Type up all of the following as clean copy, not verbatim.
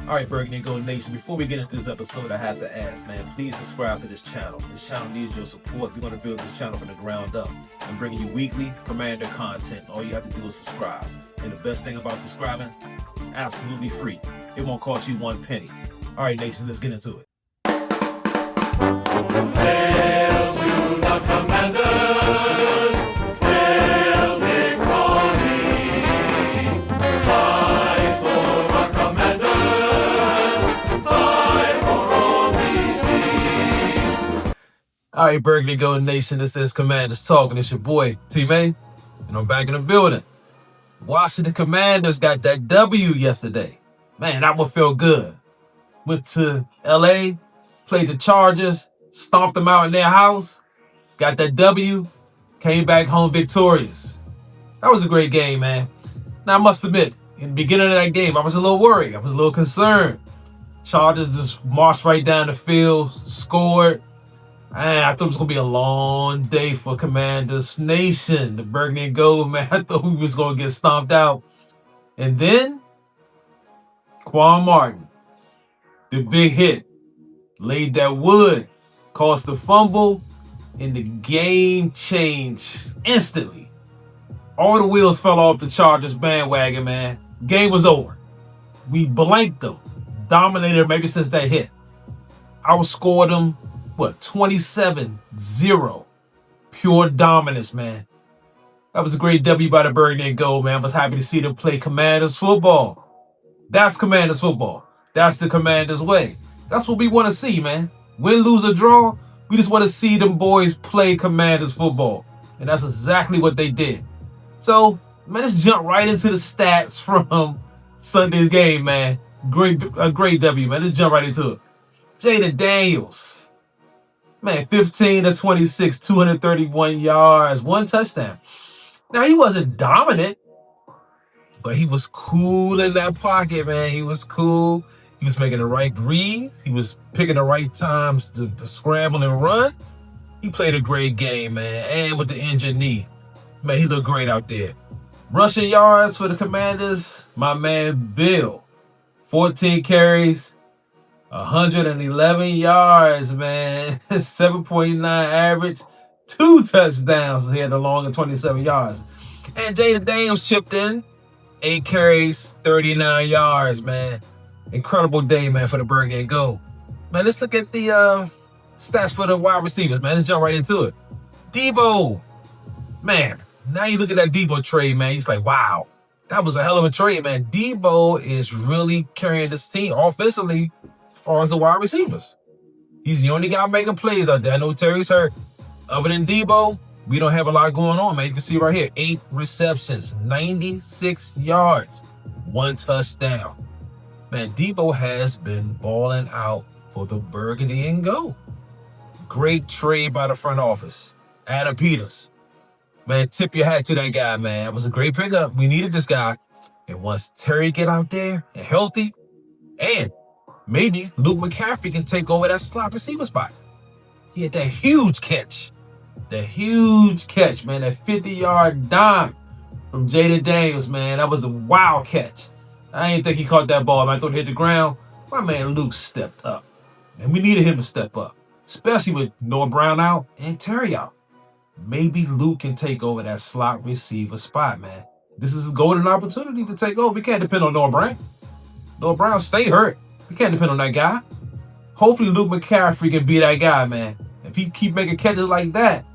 All right, Burgundy and Gold Nation, before we get into this episode, I have to ask, man, please subscribe to this channel. This channel needs your support. We're going to build this channel from the ground up. I'm bringing you weekly Commander content. All you have to do is subscribe. And the best thing about subscribing, it's absolutely free. It won't cost you 1 penny. All right, Nation, let's get into it. Hail to the commanders! Hail victory! Fight for our commanders! Fight for all we see! All right, Burgundy Gold Nation, this is Commanders Talking. It's your boy, T-May, and I'm back in the building. Washington Commanders got that W yesterday. Man, that one felt good. Went to LA, played the Chargers, stomped them out in their house, got that W, came back home victorious. That was a great game, man. Now, I must admit, in the beginning of that game, I was a little worried. I was a little concerned. Chargers just marched right down the field, scored. Man, I thought it was going to be a long day for Commanders Nation, the Burgundy and Gold, man. I thought we was going to get stomped out. And then, Quan Martin, the big hit, laid that wood, caused the fumble, and the game changed instantly. All the wheels fell off the Chargers bandwagon, man. Game was over. We blanked them, dominated them ever since that hit. Outscored them, 27-0. Pure dominance, man. That was a great W by the Burgundy and Gold, man. I was happy to see them play Commanders football. That's Commanders football. That's the Commanders way. That's what we want to see, man. Win, lose, or draw, we just want to see them boys play Commanders football. And that's exactly what they did. So, man, let's jump right into the stats from Sunday's game, man. A great W, man. Let's jump right into it. Jaden Daniels. Man, 15-26, 231 yards, 1 touchdown. Now, he wasn't dominant, but he was cool in that pocket, man. He was cool. He was making the right reads. He was picking the right times to scramble and run. He played a great game, man. And with the injured knee, man, he looked great out there. Rushing yards for the Commanders, my man Bill. 14 carries, 111 yards, man. 7.9 average, 2 touchdowns. He had the long and 27 yards. And Jaden Daniels chipped in, 8 carries, 39 yards, man. Incredible day, man, for the Burgundy and Gold. Man, let's look at the stats for the wide receivers, man. Let's jump right into it. Debo. Man, now you look at that Debo trade, man. You're like, wow, that was a hell of a trade, man. Debo is really carrying this team offensively as far as the wide receivers. He's the only guy making plays out there. I know Terry's hurt. Other than Debo, we don't have a lot going on, man. You can see right here, 8 receptions, 96 yards, 1 touchdown. Man, Debo has been balling out for the Burgundy and Gold. Great trade by the front office. Adam Peters. Man, tip your hat to that guy, man. It was a great pickup. We needed this guy. And once Terry get out there and healthy, and maybe Luke McCaffrey can take over that slot receiver spot. He had that huge catch. That huge catch, man. That 50-yard dime from Jaden Daniels, man. That was a wild catch. I didn't think he caught that ball, man. I thought it hit the ground. My man Luke stepped up. And we needed him to step up, especially with Noah Brown out and Terry out. Maybe Luke can take over that slot receiver spot, man. This is a golden opportunity to take over. We can't depend on Noah Brown. Noah Brown stay hurt. We can't depend on that guy. Hopefully Luke McCaffrey can be that guy, man. If he keep making catches like that,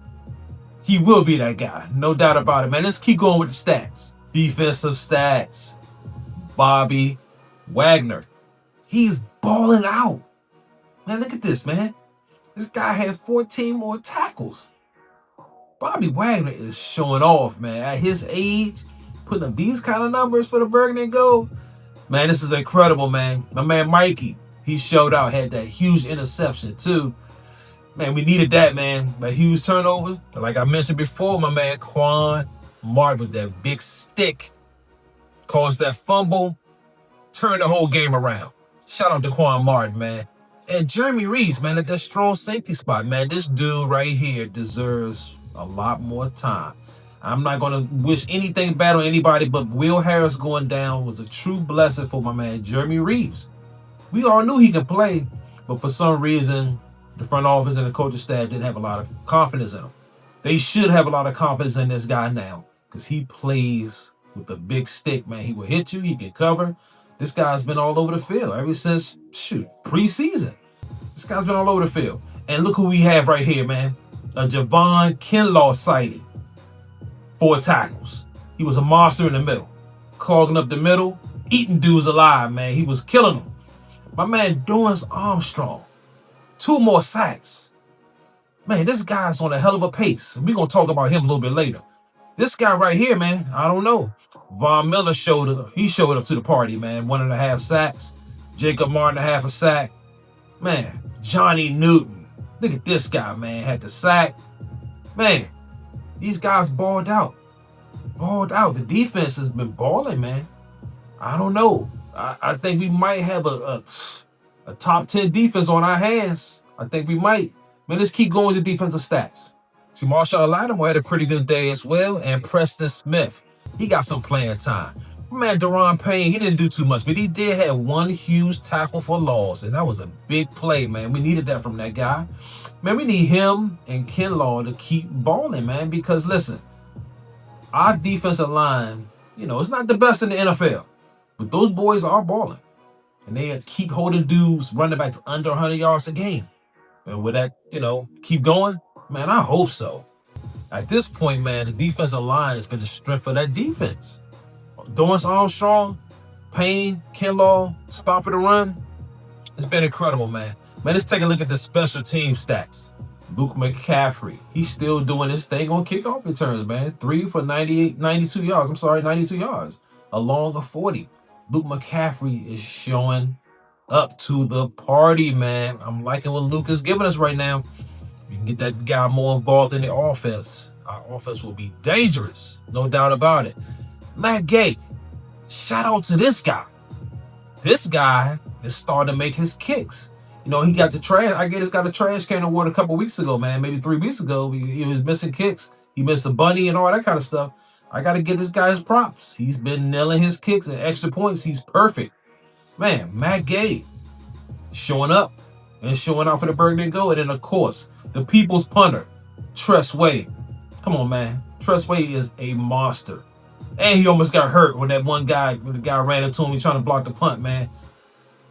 he will be that guy. No doubt about it, man. Let's keep going with the stats. Defensive stats. Bobby Wagner. He's balling out. Man, look at this, man. This guy had 14 more tackles. Bobby Wagner is showing off, man. At his age, putting up these kind of numbers for the Burgundy and Gold. Man, this is incredible, man. My man Mikey, he showed out, had that huge interception too. Man, we needed that, man. That huge turnover. Like I mentioned before, my man Quan Martin with that big stick caused that fumble, turned the whole game around. Shout out to Quan Martin, man. And Jeremy Reeves, man, at that strong safety spot, man. This dude right here deserves a lot more time. I'm not going to wish anything bad on anybody, but Will Harris going down was a true blessing for my man Jeremy Reeves. We all knew he could play, but for some reason, the front office and the coaching staff didn't have a lot of confidence in him. They should have a lot of confidence in this guy now because he plays with a big stick, man. He will hit you. He can cover. This guy's been all over the field ever since, preseason. This guy's been all over the field. And look who we have right here, man. A Javon Kinlaw sighting. 4 tackles. He was a monster in the middle. Clogging up the middle. Eating dudes alive, man. He was killing them. My man Dorrance Armstrong. 2 more sacks. Man, this guy's on a hell of a pace. We're going to talk about him a little bit later. This guy right here, man, I don't know. Von Miller showed up. He showed up to the party, man. 1.5 sacks. Jacob Martin, 1/2 sack. Man, Johnny Newton. Look at this guy, man. Had the sack. Man, these guys balled out. Balled out. The defense has been balling, man. I don't know. I think we might have a top 10 defense on our hands. I think we might. Man, let's keep going with the defensive stats. See, Marshall Lattimore had a pretty good day as well, and Preston Smith, he got some playing time. Man, Deron Payne, he didn't do too much, but he did have 1 huge tackle for loss, and that was a big play, man. We needed that from that guy. Man, we need him and Kinlaw to keep balling, man, because listen, our defensive line, it's not the best in the NFL, but those boys are balling, and they keep holding dudes, running backs under 100 yards a game. And with that, keep going, man, I hope so. At this point, man, the defensive line has been the strength of that defense. Dorrance Armstrong, Payne, Kinlaw, stopping the run. It's been incredible, man. Man, let's take a look at the special team stats. Luke McCaffrey, he's still doing his thing on kickoff returns, man. 3 for 92 yards, along a 40. Luke McCaffrey is showing up to the party, man. I'm liking what Luke is giving us right now. We can get that guy more involved in the offense. Our offense will be dangerous, no doubt about it. Matt Gay, shout out to this guy. This guy is starting to make his kicks. He got the trash. I guess got a trash can award a couple weeks ago, man. Maybe 3 weeks ago. He was missing kicks. He missed a bunny and all that kind of stuff. I got to get this guy his props. He's been nailing his kicks and extra points. He's perfect. Man, Matt Gay showing up and showing out for the Burgundy Gold. And then, of course, the people's punter, Tress Way. Come on, man. Tress Way is a monster. And he almost got hurt when the guy ran into him. He's trying to block the punt, man.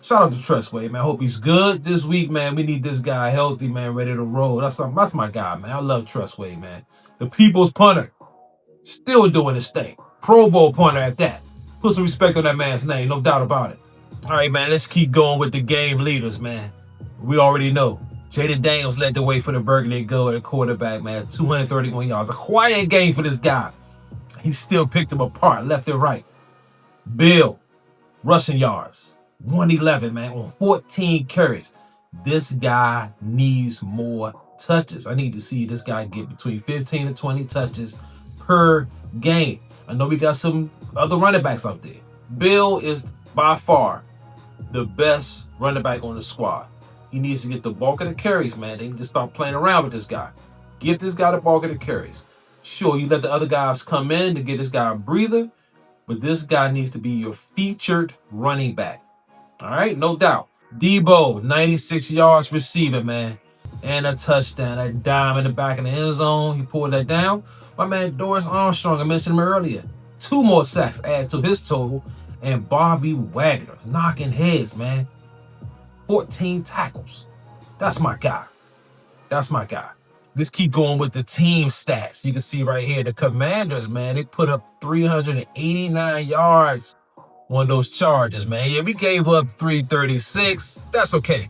Shout out to Tress Way, man. I hope he's good this week, man. We need this guy healthy, man, ready to roll. That's my guy, man. I love Tress Way, man. The people's punter, still doing his thing. Pro Bowl punter at that. Put some respect on that man's name, no doubt about it. All right, man, let's keep going with the game leaders, man. We already know. Jaden Daniels led the way for the Burgundy Gold at quarterback, man. 231 yards. A quiet game for this guy. He still picked them apart, left and right. Bill, rushing yards. 111, man, on 14 carries. This guy needs more touches. I need to see this guy get between 15 and 20 touches per game. I know we got some other running backs out there. Bill is by far the best running back on the squad. He needs to get the bulk of the carries, man. They need to start playing around with this guy. Give this guy the bulk of the carries. Sure, you let the other guys come in to get this guy a breather, but this guy needs to be your featured running back. All right, no doubt. Debo, 96 yards receiving, man, and a touchdown. That dime in the back of the end zone, he pulled that down. My man Dorrance Armstrong, I mentioned him earlier. 2 more sacks add to his total, and Bobby Wagner knocking heads, man. 14 tackles. That's my guy. That's my guy. Let's keep going with the team stats. You can see right here, the Commanders, man, they put up 389 yards on those charges, man. Yeah, we gave up 336. That's okay.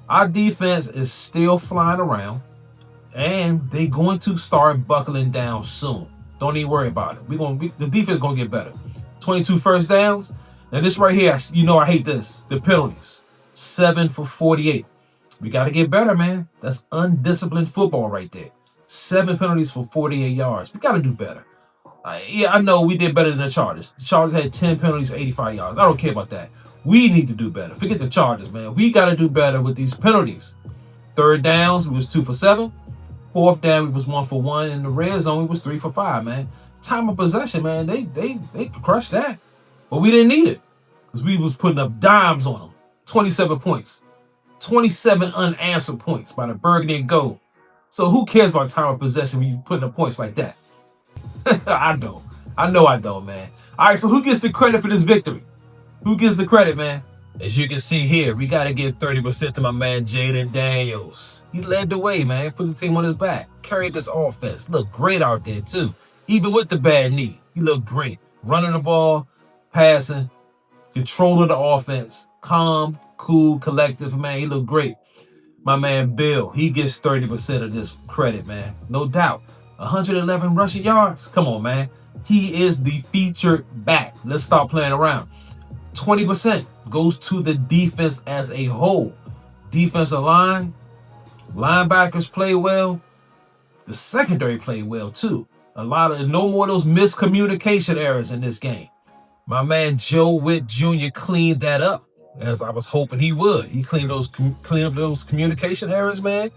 Our defense is still flying around, and they're going to start buckling down soon. Don't even worry about it. The defense is going to get better. 22 first downs. Now, this right here, I hate this. The penalties. 7 for 48. We got to get better, man. That's undisciplined football right there. 7 penalties for 48 yards. We got to do better. I know we did better than the Chargers. The Chargers had 10 penalties for 85 yards. I don't care about that. We need to do better. Forget the Chargers, man. We got to do better with these penalties. 3rd downs, we was 2 for 7. 4th down, we was 1 for 1. In the red zone, we was 3 for 5, man. Time of possession, man, they crushed that. But we didn't need it because we was putting up dimes on them. 27 points. 27 unanswered points by the Burgundy and Gold. So who cares about time of possession when you put up points like that? I don't. I know I don't, man. All right, so who gets the credit for this victory? Who gets the credit, man? As you can see here, we got to give 30% to my man Jaden Daniels. He led the way, man. Put the team on his back. Carried this offense. Looked great out there, too. Even with the bad knee, he looked great. Running the ball, passing, control of the offense. Calm, cool, collective, man. He looked great. My man Bill, he gets 30% of this credit, man. No doubt. 111 rushing yards. Come on, man. He is the featured back. Let's stop playing around. 20% goes to the defense as a whole. Defensive line, linebackers play well. The secondary played well too. No more of those miscommunication errors in this game. My man Joe Witt Jr. cleaned that up, as I was hoping he would. He cleaned up those communication errors, man.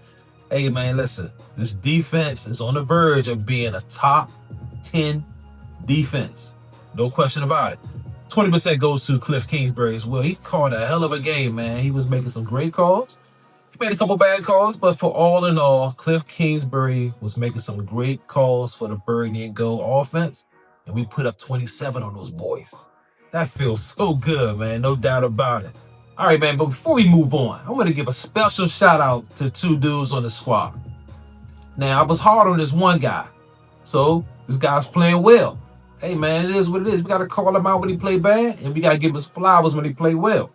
Hey, man, listen. This defense is on the verge of being a top 10 defense. No question about it. 20% goes to Cliff Kingsbury as well. He called a hell of a game, man. He was making some great calls. He made a couple bad calls, but for all in all, Cliff Kingsbury was making some great calls for the Burgundy and Gold offense, and we put up 27 on those boys. That feels so good, man. No doubt about it. All right, man, but before we move on, I want to give a special shout out to two dudes on the squad. Now, I was hard on this one guy, so this guy's playing well. Hey, man, it is what it is. We got to call him out when he play bad, and we got to give him his flowers when he play well.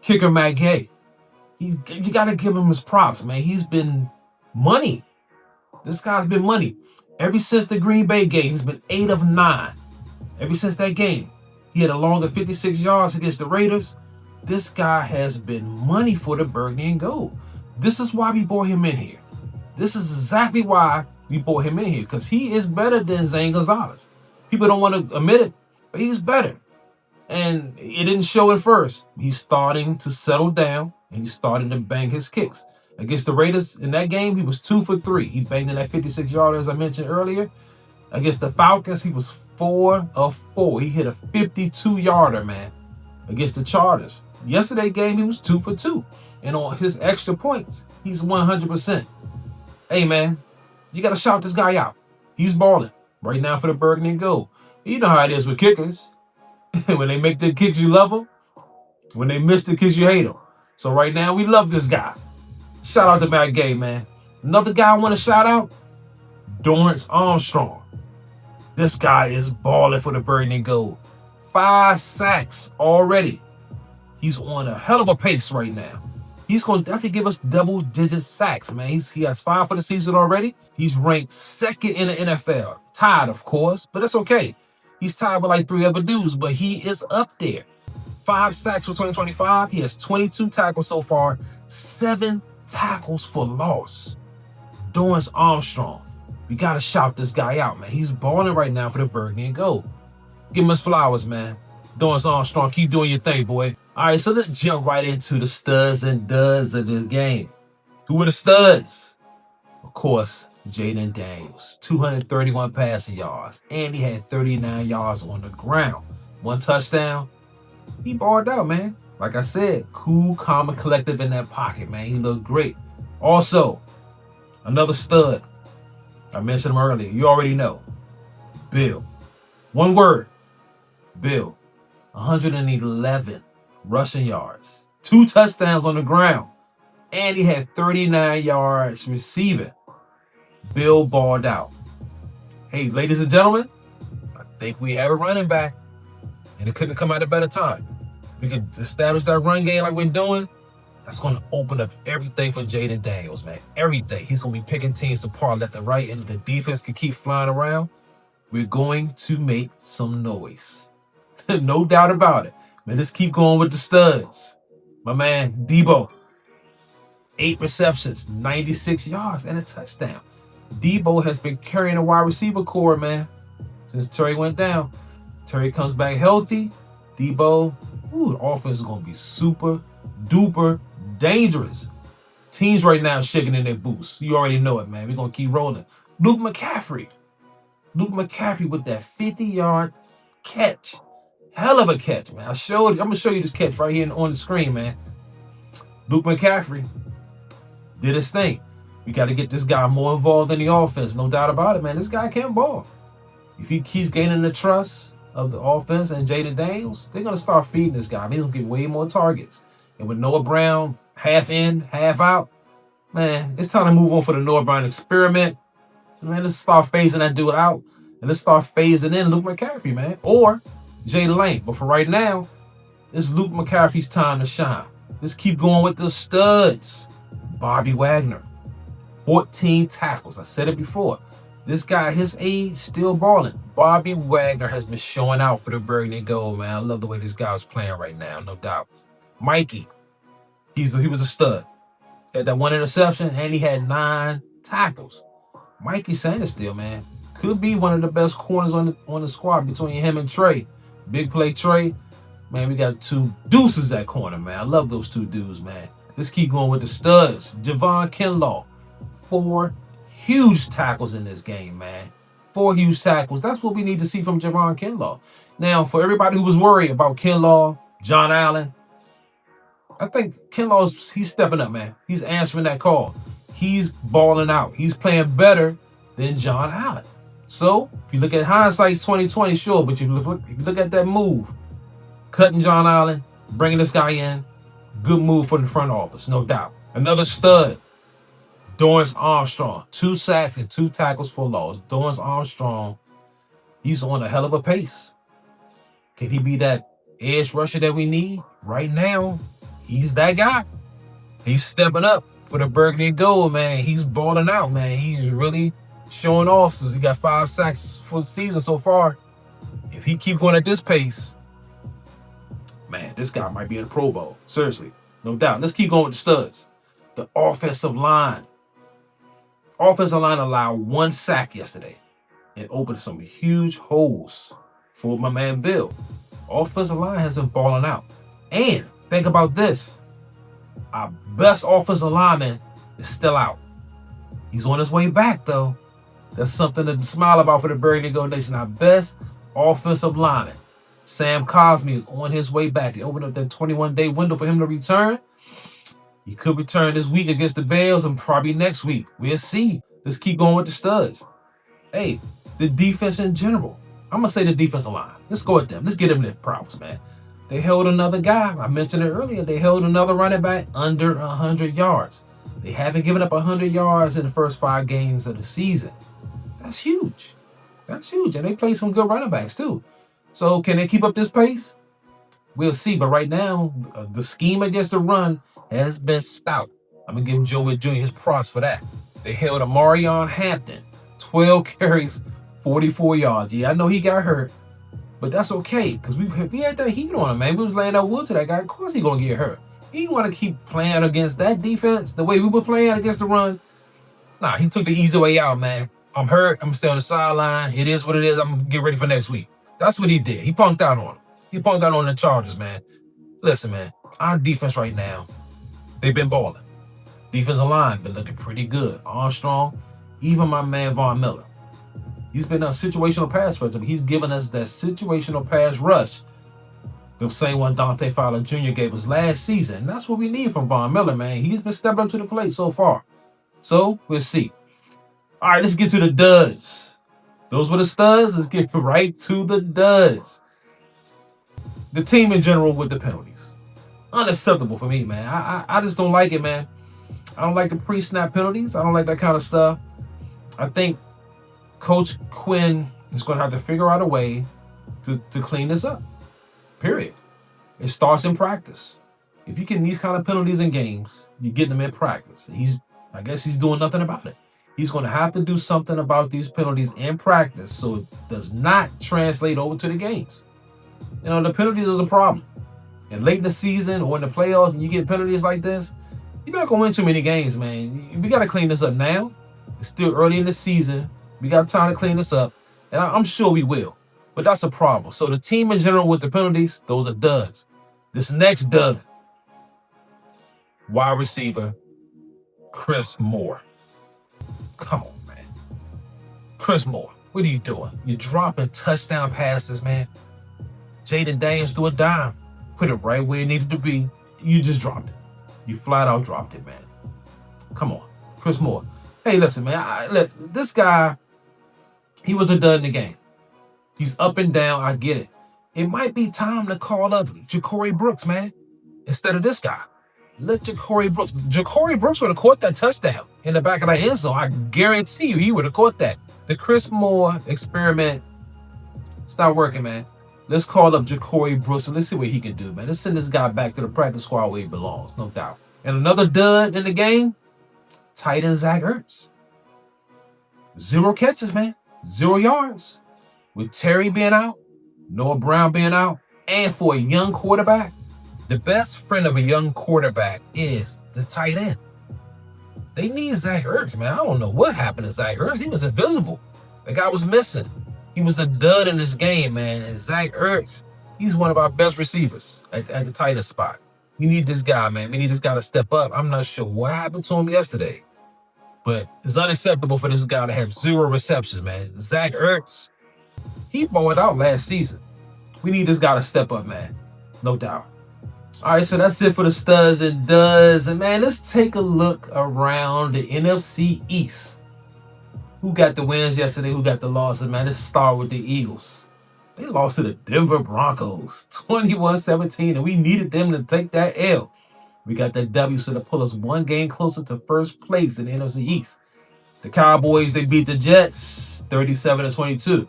Kicker Matt Gay. You got to give him his props, man. He's been money. This guy's been money. Ever since the Green Bay game, he's been 8 of 9. Ever since that game, he had a longer 56 yards against the Raiders. This guy has been money for the Burgundy and Gold. This is why we brought him in here. This is exactly why we brought him in here, because he is better than Zane Gonzalez. People don't want to admit it, but he's better. And it didn't show at first. He's starting to settle down, and he's starting to bang his kicks. Against the Raiders in that game, he was 2 for 3. He banged in that 56-yarder, as I mentioned earlier. Against the Falcons, he was 4 of 4. He hit a 52-yarder, man, against the Chargers. Yesterday's game, he was 2 for 2. And on his extra points, he's 100%. Hey, man, you got to shout this guy out. He's balling right now for the Burgundy and Gold. You know how it is with kickers. When they make the kicks, you love them. When they miss the kicks, you hate them. So right now, we love this guy. Shout out to Matt Gay, man. Another guy I want to shout out, Dorrance Armstrong. This guy is balling for the Burgundy and Gold. 5 sacks already. He's on a hell of a pace right now. He's going to definitely give us double-digit sacks, man. He has 5 for the season already. He's ranked 2nd in the NFL. Tied, of course, but it's okay. He's tied with like 3 other dudes, but he is up there. 5 sacks for 2025. He has 22 tackles so far, 7 tackles for loss. Dorrance Armstrong. We got to shout this guy out, man. He's balling right now for the Burgundy and Gold. Give him his flowers, man. Dorrance Armstrong, keep doing your thing, boy. All right, so let's jump right into the studs and duds of this game. Who are the studs? Of course, Jaden Daniels. 231 passing yards. And he had 39 yards on the ground. 1 touchdown. He balled out, man. Like I said, cool, calm, and collective in that pocket, man. He looked great. Also, another stud. I mentioned him earlier. You already know. Bill. 1 word. Bill. 111 rushing yards. 2 touchdowns on the ground. And he had 39 yards receiving. Bill balled out. Hey, ladies and gentlemen, I think we have a running back. And it couldn't come at a better time. We could establish that run game like we're doing. That's going to open up everything for Jaden Daniels, man. Everything. He's going to be picking teams apart left and right, and the defense can keep flying around. We're going to make some noise. No doubt about it. Man, let's keep going with the studs. My man, Debo. 8 receptions, 96 yards, and a touchdown. Debo has been carrying a wide receiver core, man, since Terry went down. Terry comes back healthy. Debo, the offense is going to be super duper dangerous. Teams right now shaking in their boots. You already know it, man. We're going to keep rolling. Luke McCaffrey with that 50-yard catch. Hell of a catch, man. I'm going to show you this catch right here on the screen, man. Luke McCaffrey did his thing. We got to get this guy more involved in the offense. No doubt about it, man. This guy can ball. If he keeps gaining the trust of the offense and Jaden Daniels, they're going to start feeding this guy. He's going to get way more targets. And with Noah Brown, half in, half out, man, it's time to move on for the Noah Brown experiment. Man, let's start phasing that dude out. And let's start phasing in Luke McCaffrey, man. Or Jay Lane. But for right now, it's Luke McCaffrey's time to shine. Let's keep going with the studs. Bobby Wagner, 14 tackles. I said it before. This guy, his age, still balling. Bobby Wagner has been showing out for the Burgundy and Gold, man. I love the way this guy is playing right now, no doubt. Mikey, he was a stud. Had that one interception, and he had 9 tackles. Mikey Sanders still, man, could be one of the best corners on the squad between him and Trey. Big play Trey. Man, we got 2 deuces at corner, man. I love those 2 dudes, man. Let's keep going with the studs. Javon Kinlaw, 4 huge tackles in this game, man. 4 huge tackles. That's what we need to see from Javon Kinlaw. Now, for everybody who was worried about Kinlaw, John Allen, I think he's stepping up, man. He's answering that call. He's balling out. He's playing better than John Allen. So, if you look at hindsight's 2020, sure, but if you look at that move, cutting John Allen, bringing this guy in, good move for the front office, no doubt. Another stud, Dorrance Armstrong, 2 sacks and 2 tackles for loss. Dorrance Armstrong, he's on a hell of a pace. Can he be that edge rusher that we need? Right now, he's that guy. He's stepping up for the Burgundy and Gold, man. He's balling out, man. He's really showing off. So he got 5 sacks for the season so far. If he keep going at this pace, man, this guy might be in the Pro Bowl. Seriously, no doubt. Let's keep going with the studs. The offensive line. Offensive line allowed 1 sack yesterday and opened some huge holes for my man Bill. Offensive line has been balling out. And think about this. Our best offensive lineman is still out. He's on his way back, though. That's something to smile about for the Burgundy and Gold Nation. Our best offensive lineman, Sam Cosme, is on his way back. They opened up that 21-day window for him to return. He could return this week against the Bears and probably next week. We'll see. Let's keep going with the studs. Hey, the defense in general. I'm going to say the defensive line. Let's go at them. Let's get them their props, man. They held another guy. I mentioned it earlier. They held another running back under 100 yards. They haven't given up 100 yards in the first 5 games of the season. That's huge. That's huge. And they play some good running backs, too. So can they keep up this pace? We'll see. But right now, the scheme against the run has been stout. I'm going to give Joey Jr. his props for that. They held Amarion Hampton, 12 carries, 44 yards. Yeah, I know he got hurt, but that's okay because we had that heat on him, man. We was laying that wood to that guy. Of course he going to get hurt. He want to keep playing against that defense the way we were playing against the run. Nah, he took the easy way out, man. I'm hurt. I'm still on the sideline. It is what it is. I'm going to get ready for next week. That's what he did. He punked out on him. He punked out on the Chargers, man. Listen, man, our defense right now, they've been balling. Defensive line been looking pretty good. Armstrong, even my man Von Miller. He's been a situational pass rush. He's given us that situational pass rush. The same one Dante Fowler Jr. gave us last season. And that's what we need from Von Miller, man. He's been stepping up to the plate so far. So, we'll see. All right, let's get to the duds. Those were the studs. Let's get right to the duds. The team in general with the penalties. Unacceptable for me, man. I just don't like it, man. I don't like the pre-snap penalties. I don't like that kind of stuff. I think Coach Quinn is going to have to figure out a way to clean this up. Period. It starts in practice. If you get these kind of penalties in games, you get them in practice. I guess he's doing nothing about it. He's going to have to do something about these penalties in practice so it does not translate over to the games. You know, the penalties is a problem. And late in the season or in the playoffs, and you get penalties like this, you're not going to win too many games, man. We got to clean this up now. It's still early in the season. We got time to clean this up. And I'm sure we will. But that's a problem. So the team in general with the penalties, those are duds. This next dud, wide receiver, Chris Moore. Come on, man. Chris Moore, what are you doing? You're dropping touchdown passes, man. Jaden Daniels threw a dime. Put it right where it needed to be. You just dropped it. You flat out dropped it, man. Come on. Chris Moore. Hey, listen, man. Look, this guy, he was a dud in the game. He's up and down. I get it. It might be time to call up Ja'Cory Brooks, man, instead of this guy. Let Ja'Cory Brooks. Ja'Cory Brooks would have caught that touchdown in the back of the end zone. I guarantee you he would have caught that. The Chris Moore experiment, it's not working, man. Let's call up Ja'Cory Brooks and let's see what he can do, man. Let's send this guy back to the practice squad where he belongs, no doubt. And another dud in the game, tight end Zach Ertz. 0 catches, man. 0 yards. With Terry being out, Noah Brown being out, and for a young quarterback, the best friend of a young quarterback is the tight end. They need Zach Ertz, man. I don't know what happened to Zach Ertz. He was invisible. The guy was missing. He was a dud in this game, man. And Zach Ertz, he's one of our best receivers at the tight end spot. We need this guy, man. We need this guy to step up. I'm not sure what happened to him yesterday, but it's unacceptable for this guy to have 0 receptions, man. Zach Ertz, he balled out last season. We need this guy to step up, man. No doubt. All right, so that's it for the studs and duds. And, man, let's take a look around the NFC East. Who got the wins yesterday? Who got the losses, man? Let's start with the Eagles. They lost to the Denver Broncos, 21-17, and we needed them to take that L. We got that W, so to pull us 1 game closer to first place in the NFC East. The Cowboys, they beat the Jets, 37-22.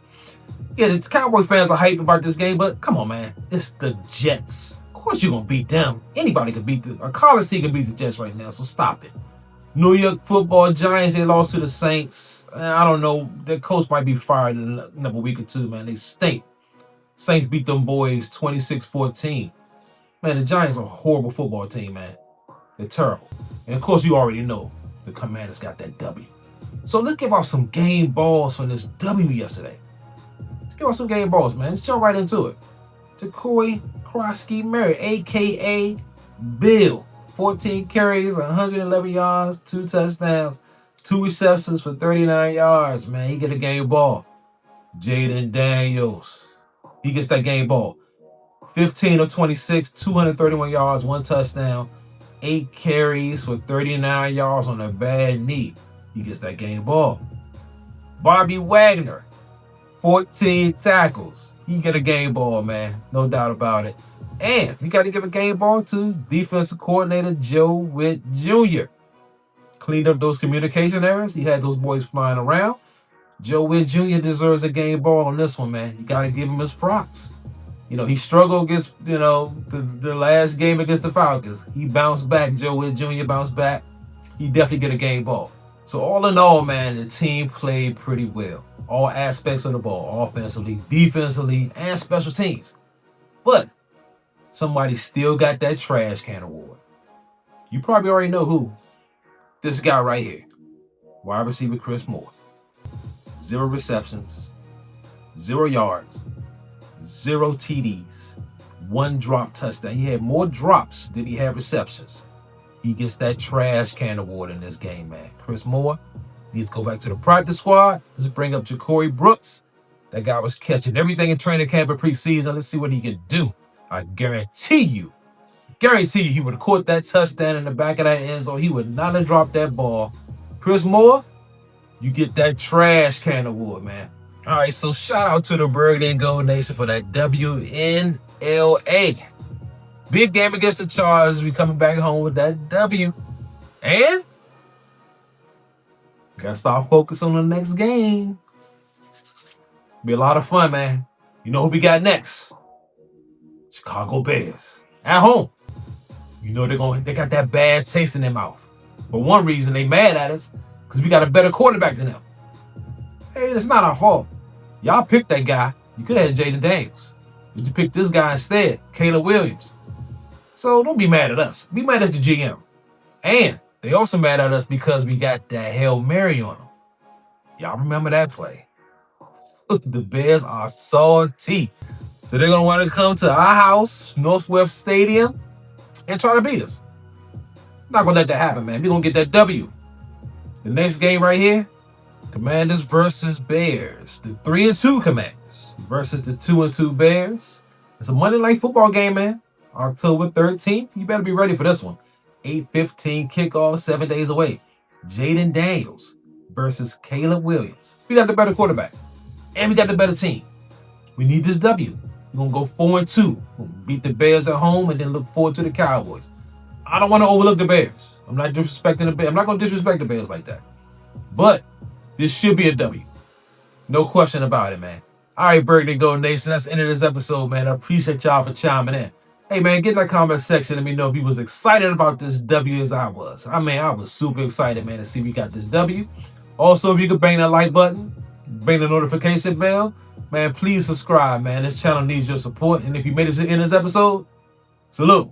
Yeah, the Cowboy fans are hyped about this game, but come on, man. It's the Jets. Of course you're going to beat them. Anybody can beat a college team can beat the Jets right now, so stop it. New York Football Giants, they lost to the Saints. I don't know. Their coach might be fired in another week or two, man. They stink. Saints beat them boys 26-14. Man, the Giants are a horrible football team, man. They're terrible. And, of course, you already know the Commanders got that W. So let's give off some game balls from this W yesterday. Let's give off some game balls, man. Let's jump right into it. Jacoby Krosky-Murray, a.k.a. Bill. 14 carries, 111 yards, 2 touchdowns, 2 receptions for 39 yards. Man, he get a game ball. Jaden Daniels, he gets that game ball. 15 of 26, 231 yards, 1 touchdown, 8 carries for 39 yards on a bad knee. He gets that game ball. Bobby Wagner, 14 tackles. He get a game ball, man. No doubt about it. And we got to give a game ball to defensive coordinator Joe Witt Jr. Cleaned up those communication errors. He had those boys flying around. Joe Witt Jr. deserves a game ball on this one, man. You got to give him his props. You know, he struggled against, the last game against the Falcons. He bounced back. Joe Witt Jr. bounced back. He definitely get a game ball. So all in all, man, the team played pretty well. All aspects of the ball, offensively, defensively, and special teams. But somebody still got that trash can award. You probably already know who. This guy right here. Wide receiver Chris Moore. 0 receptions, 0 yards, 0 TDs, 1 drop touchdown. He had more drops than he had receptions. He gets that trash can award in this game, man. Chris Moore needs to go back to the practice squad. Let's bring up Ja'Cory Brooks. That guy was catching everything in training camp and preseason. Let's see what he can do. I guarantee you he would have caught that touchdown in the back of that end zone. He would not have dropped that ball. Chris Moore, you get that trash can award, man. All right, so shout out to the Burgundy and Gold Nation for that WNLA. Big game against the Chargers. We coming back home with that W. And we got to start focusing on the next game. Be a lot of fun, man. You know who we got next? Chicago Bears at home. You know they got that bad taste in their mouth. But one reason they mad at us because we got a better quarterback than them. Hey, it's not our fault. Y'all picked that guy. You could have had Jaden Daniels, but you picked this guy instead, Caleb Williams. So don't be mad at us. Be mad at the GM. And they also mad at us because we got that Hail Mary on them. Y'all remember that play? The Bears are salty. So they're going to want to come to our house, Northwest Stadium, and try to beat us. Not going to let that happen, man. We're going to get that W. The next game right here, Commanders versus Bears. The 3-2 Commanders versus the 2-2 Bears. It's a Monday Night Football game, man. October 13th. You better be ready for this one. 8:15 kickoff, 7 days away. Jaden Daniels versus Caleb Williams. We got the better quarterback, and we got the better team. We need this W. We're gonna go 4-2. We'll beat the Bears at home, and then look forward to the Cowboys. I don't want to overlook the Bears. I'm not disrespecting the Bears. I'm not gonna disrespect the Bears like that. But this should be a W. No question about it, man. All right, Burgundy Gold Nation. That's the end of this episode, man. I appreciate y'all for chiming in. Hey, man, get in that comment section. Let me know if you was excited about this W as I was. I mean, I was super excited, man, to see we got this W. Also, if you could bang that like button, bang the notification bell, man, please subscribe, man. This channel needs your support. And if you made it to the end of this episode, salute.